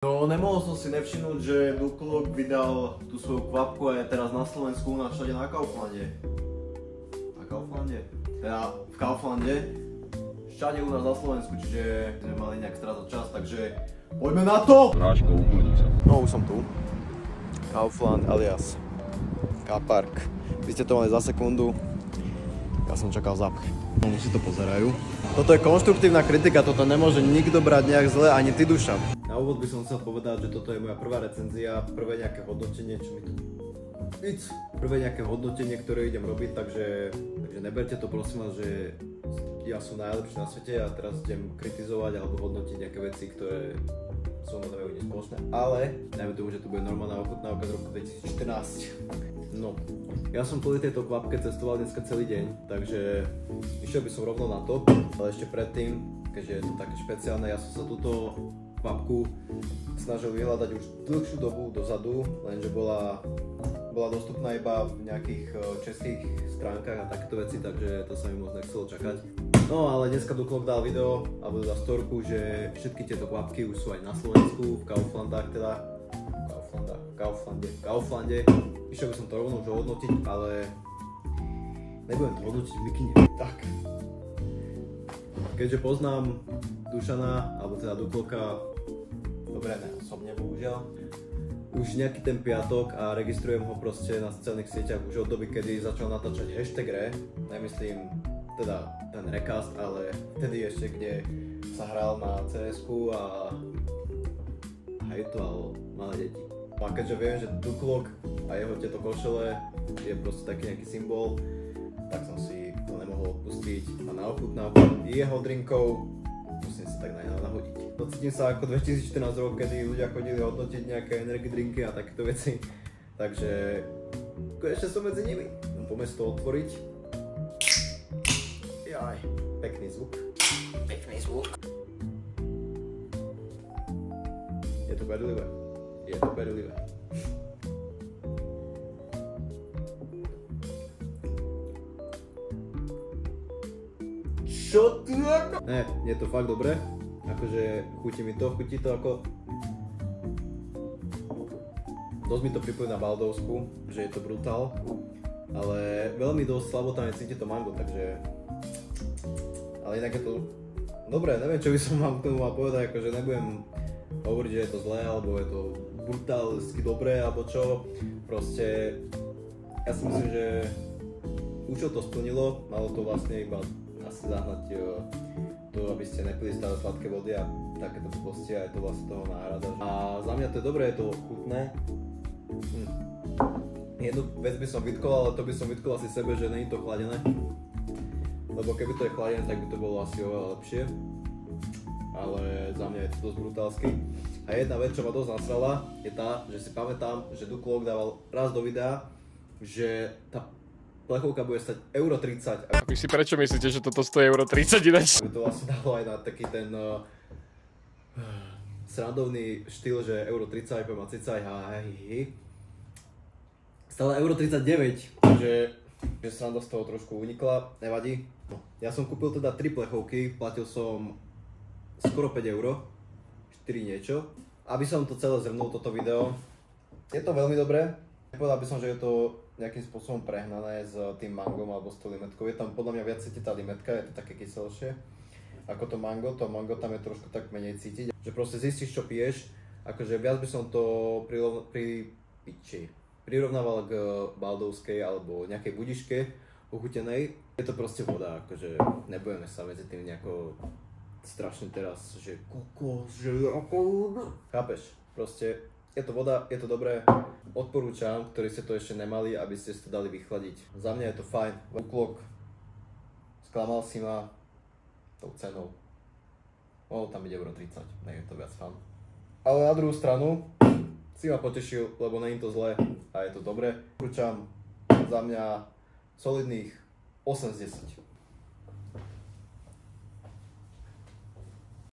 No nemohol som si nevšimnúť, že Duklok vydal tú svoju kvapku a je teraz na Slovensku u nás všade na Kauflande. Na Kauflande? Teda v Kauflande. Všade u nás na Slovensku, čiže sme mali nejak strácať čas, takže poďme na to! Ráčko, uklidni sa. No už som tu. Kaufland alias K-Park. Vy ste to mali za sekundu. Ja som čakal zapch. No si to pozerajú. Toto je konštruktívna kritika, toto nemôže nikto brať nejak zle, ani ty, Dušan. Na úvod by som chcel povedať, že toto je moja prvá recenzia, prvé nejaké hodnotenie, čo mi tu... Prvé nejaké hodnotenie, ktoré idem robiť, takže neberte to prosím vás, že ja som najlepší na svete a teraz idem kritizovať alebo hodnotiť nejaké veci, ktoré so mnou nemajú nič spoločné, ale dajme tomu, že to bude normálna ochutnávka z roku 2014. No, ja som kvôli tejto kvapke cestoval dneska celý deň, takže išiel by som rovno na to, ale ešte predtým, keďže je to také špeciálne, ja som sa túto kvapku snažil vyhľadať už dlhšiu dobu dozadu, lenže bola dostupná iba v nejakých českých stránkach a takéto veci, takže to sa mi moc nechcelo čakať. No ale dneska Duklok dal video, alebo dal storku, že všetky tieto kvapky už sú aj na Slovensku, v Kauflandách teda. Kauflande. Išiel by som to rovno už hodnotiť, ale nebudem to hodnotiť v mikine. Tak. Keďže poznám Dušana, alebo teda Dukloka, dobre, ne osobne bohužiaľ, už nejaký ten piatok a registrujem ho proste na sociálnych sieťach už od doby, kedy začal natáčať #re, nemyslím teda ten recast, ale vtedy ešte, kde sa hral na CS-ku a hejtoval malé deti. A keďže viem, že Duklok a jeho tieto košele je proste taký nejaký symbol, tak som si to nemohol odpustiť a na ochutnávku jeho drinkov musím si tak nahodiť. Cítim sa ako 2014 rok, kedy ľudia chodili hodnotiť nejaké energy drinky a takéto veci, takže ešte som medzi nimi. No, poďme si to otvoriť. Jaj, pekný zvuk. Je to berlivé. Čo ty? Ne, je to fakt dobré. Akože chutí to ako... Dosť mi to pripomína Baldovsku, že je to brutál. Ale veľmi dosť slabo tam je cítiť to mango, takže... Ale inak je to... Dobre, neviem čo by som vám k tomu mal povedať, akože nebudem hovoriť, že je to zlé, alebo je to brutálsky dobré, alebo čo. Proste... Ja si myslím, že... Účel to splnilo, malo to vlastne iba asi zahnať to, aby ste nepili stále sladké vody a takéto blbosti a je to vlastne toho náhrada. A za mňa to je dobré, je to chutné. Jednu vec by som vytkol, ale to by som vytkol asi sebe, že není to chladené. Lebo keby to je chladené, tak by to bolo asi oveľa lepšie. Ale za mňa je to dosť brutálsky. A jedna vec, čo ma dosť nasrala, je tá, že si pamätám, že Duklok dával raz do videa, že tá plechovka bude stať €30. A vy si prečo myslíte, že toto stojí €30 ináč? By to vlastne dalo aj na taký ten srandovný štýl, že €30, poviem a cicaj, hej. Stále €39, takže sranda z toho trošku unikla, nevadí. No, ja som kúpil teda 3 plechovky, platil som skoro €5, 4 niečo. Aby som to celé zhrnul, toto video, je to veľmi dobré. Povedal by som, že je to nejakým spôsobom prehnané s tým mangom alebo s tou limetkou. Je tam podľa mňa viac cítiť tá limetka, je to také kyselšie ako to mango tam je trošku tak menej cítiť. Že proste zistíš, čo piješ, akože viac by som to prirovnával k baldovskej alebo nejakej budiške ochutenej. Je to proste voda, akože nebudeme sa medzi tým nejako strašne teraz, že kokos, že ako... Chápeš? Proste je to voda, je to dobré, odporúčam, ktorí ste to ešte nemali, aby ste si to dali vychladiť. Za mňa je to fajn. Duklok, sklamal si ma tou cenou. Mohol tam byť €30, nie je to viac fan. Ale na druhú stranu si ma potešil, lebo nie je to zlé a je to dobré. Odporúčam za mňa solidných 8 z 10.